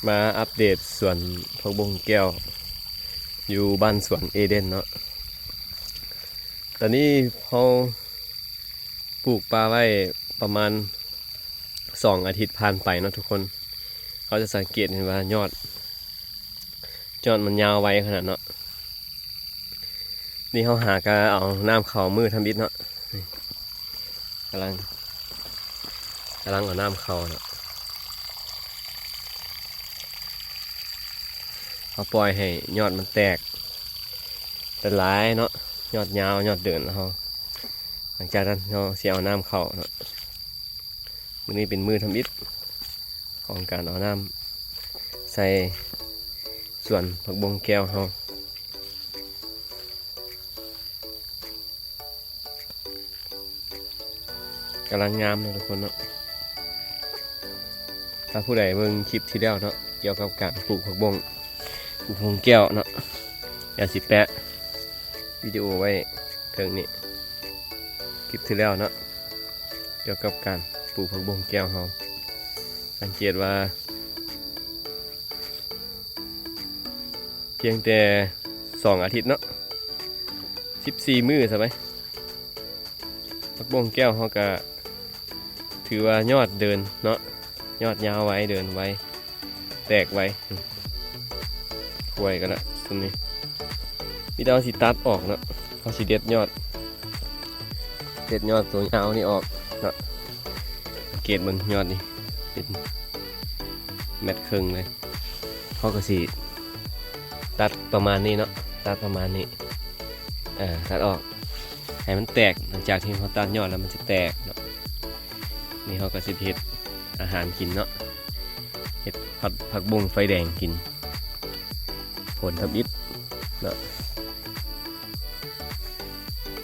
มาอัปเดตสวนผักบุ้งแก้วอยู่บ้านสวนเอเดนเนาะตอนนี้เขาปลูกปลาไว้ประมาณ2 อาทิตย์ผ่านไปเนาะทุกคนเขาจะสังเกตเห็นว่ายอดมันยาวไว้ขนาดเนาะนี่เขาหากะเอาน้ำเขามือทำบิดเนาะกำลังเอาน้ำเขาเนาะเขาปล่อยให้ยอดมันแตกแต่หลายเนาะยอดยาวยอดเดินเขาหลังจากนั้นเขาเสียเอาน้ำเขาเนาะมือนี้เป็นมือทำอิฐของการเอาน้ำใส่ส่วนผักบุ้งแก้วเขากำลังงามเนาะทุกคนเนาะถ้าผู้ใดเบิ่งคลิปที่แล้วเนาะเกี่ยวกับการปลูกผักบุ้งแก้วเนาะอย่าสิแปะวิดีโอไว้เทิงนี้คลิปที่แล้วเนาะเกี่ยวกับการปลูกผักบุ้งแก้วเขาสังเกตว่าเพียงแต่2 อาทิตย์เนาะ14 มื้อใช่ไหมผักบุ้งแก้วเขาก็ถือว่ายอดเดินเนาะยอดยาวไว้เดินไว้แตกไว้ป่วยกันละตรงนี้มีดาวสีตัดออกเนาะเขาสีเด็ดยอดตัวยาวนี่ออกเนาะเกตมันยอดนี่เป็นเม็ดครึ่งเลยเขาก็สีตัดประมาณนี้เนาะตัดประมาณนี้ตัดออกให้มันแตกหลังจากที่เขาตัดยอดแล้วมันจะแตกเนาะนี่เขาก็สิเฮ็ดอาหารกินเนาะเฮ็ดผักบุ้งไฟแดงกินผลทำอิฐเนาะ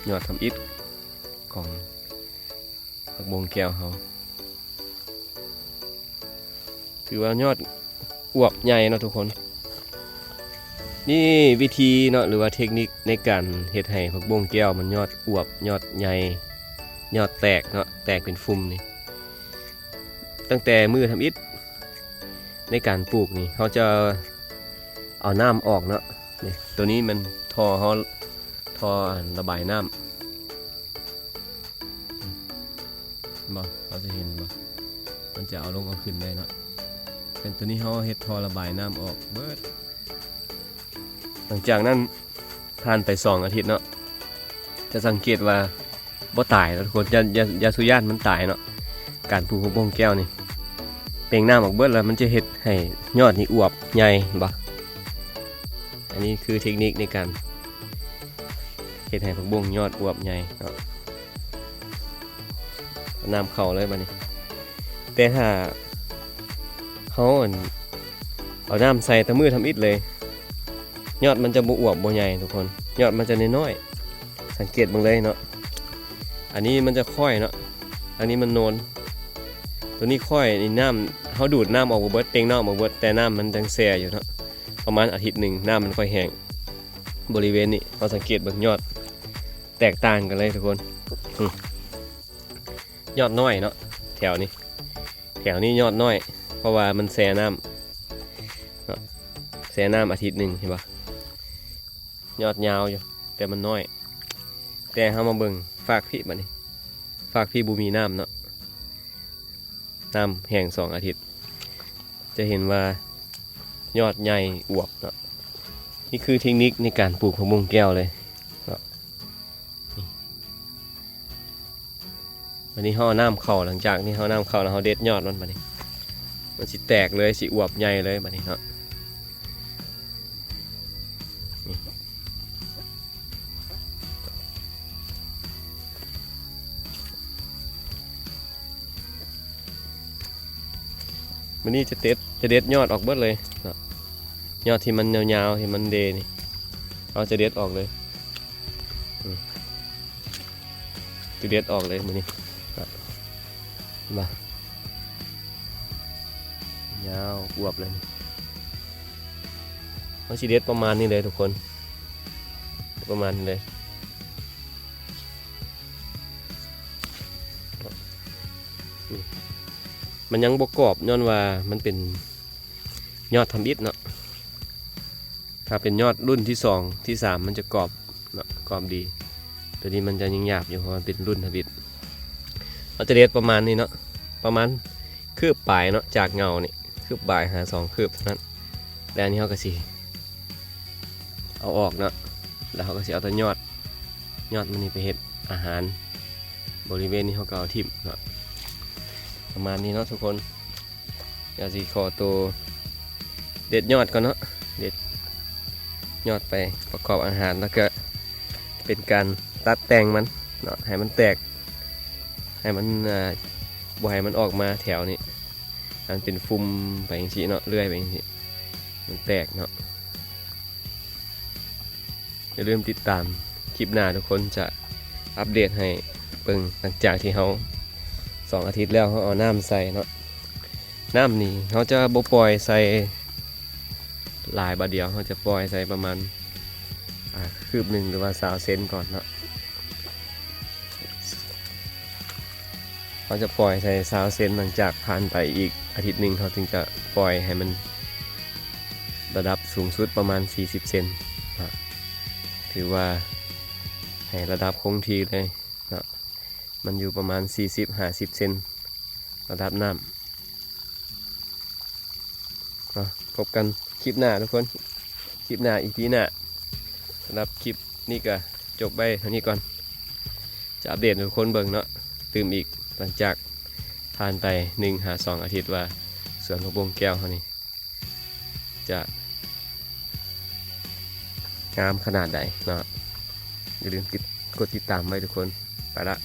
ยอดทำอิฐของผักบุ้งแก้วเขาถือว่ายอดอวบใหญ่เนาะทุกคนนี่วิธีเนาะหรือว่าเทคนิคในการเฮ็ดให้ผักบุ้งแก้วมันยอดอวบยอดใหญ่ยอดแตกเนาะแตกเป็นฟุ่มนี่ตั้งแต่มือทำอิฐในการปลูกนี่เขาจะเอาน้ำออกเนาะนี่ตัวนี้มันท่อระบายน้ำเขาจะเห็นบ่มันจะเอาลงเอาขึ้นได้เนาะแต่ตัวนี้เขาเฮ็ดท่อระบายน้ำออกเบิดหลังจากนั้นผ่านไป2 อาทิตย์เนาะจะสังเกตว่าบ่ตายแล้วทุกคนยาสุย่านมันตายเนาะการปลูกผักบุ้งแก้วนี่เปล่งน้ำออกเบิดแล้วมันจะเฮ็ดให้ยอดนี่อวบใหญ่บ่อันนี้คือเทคนิคในการเฮ็ดให้ผักบุ้งยอดอวบใหญ่เนาะน้ำเข้าเลยบัดนี้แต่ถ้าเขาเอาน้ำใส่แต่มือทำอิฐเลยยอดมันจะบ่อวบบ่ใหญ่ทุกคนยอดมันจะน้อยๆสังเกตเบิ่งเลยเนาะอันนี้มันจะค่อยเนาะอันนี้มันโนนตัวนี้ค่อยนี่น้ำเขาดูดน้ำออกมาเบิดเต็งน้ำออกมาเบิดแต่น้ำมันยังแซ่อยู่เนาะประมาณอาทิตย์หนึ่งน้ำมันค่อยแห้งบริเวณนี้เราสังเกตเบิ่งยอดแตกต่างกันเลยทุกคนยอดน้อยเนาะแถวนี้ยอดน้อยเพราะว่ามันแซ่น้ำเนาะแซ่น้ำอาทิตย์หนึ่งเห็นปะยอดยาวอยู่แต่มันน้อยแต่เขามาเบิ่งฝากพี่บัดนี้ฝากพี่บูมีน้ำเนาะน้ำแห้ง2 อาทิตย์จะเห็นว่ายอดใหญ่อวบเนาะนี่คือเทคนิคในการปลูกผักบุ้งแก้วเลยเนาะวันนี้ห่อน้ำเข่าหลังจากนี้ห่อน้ำเข่าแล้วเขาเด็ดยอดมันมาดิมันสิแตกเลยสิอวบใหญ่เลยมาดิเนาะวันนี้จะเด็ดยอดออกเบิดเลยเนาะยอดที่มันยาวๆที่มันเดนี่เราจะเด็ดออกเลยจะเด็ดออกเลยมันนี่มายาวอวบเลยเราจะเด็ดประมาณนี้เลยทุกคนประมาณนี้เลยมันยังบกกรอบย้อนว่ามันเป็น ยอดทำอิฐเนาะถ้าเป็นยอดรุ่นที่สองที่สามมันจะกรอบเนาะกรอบดีตัวนี้มันจะยังหยาบอยู่เพราะมันเป็นรุ่นทำอิฐเราจะเด็ดประมาณนี้เนาะประมาณคืบปลายเนาะจากเงานี่คืบปลายหา2 คืบเท่านั้นแล้วอันนี้เขาก็สิเอาออกเนาะแล้วเขาก็สิเอาแต่ยอดมันนี่ไปเฮ็ดอาหารบริเวณนี้เขาก็เอาทิ่มเนาะประมาณนี้เนาะทุกคนเดี๋ยวสิขอตัวเด็ดยอดก่อนเนาะเด็ดยอดไปประกอบอาหารแล้วก็เป็นการตัดแต่งมันเนาะให้มันแตกให้มันบ่ให้มันออกมาแถวนี้มันเป็นฟุมไปอย่างนี้เนาะเลื่อยไปอย่างนี้มันแตกเนาะอย่าลืมติดตามคลิปหน้าทุกคนจะอัปเดตให้เบิ่งหลังจากที่เขา2 อาทิตย์แล้วเขาเอาน้ำใส่เนาะน้ำนี่เขาจะบ่ปล่อยใส่หลายบาทเดียวเขาจะปล่อยใส่ประมาณคืบหนึ่งหรือว่า20 เซนก่อนเนาะเขาจะปล่อยใส่20 เซนหลังจากผ่านไปอีกอาทิตย์หนึ่งเขาถึงจะปล่อยให้มันระดับสูงสุดประมาณ40 เซนถือว่าให้ระดับคงที่เลยเนาะมันอยู่ประมาณ40-50 เซนระดับน้ำพบกันคลิปหน้าทุกคนคลิปหน้าอีพีหน้าสำหรับคลิปนี้ก็จบไปเท่านี้ก่อนจะอัปเดตทุกคนเบิ่งเนาะตื่มอีกหลังจากผ่านไป1-2 อาทิตย์ว่าสวนของวงแก้วเขานี่จะงามขนาดใดเนาะอย่าลืมกดติดตามไว้ทุกคนไปละ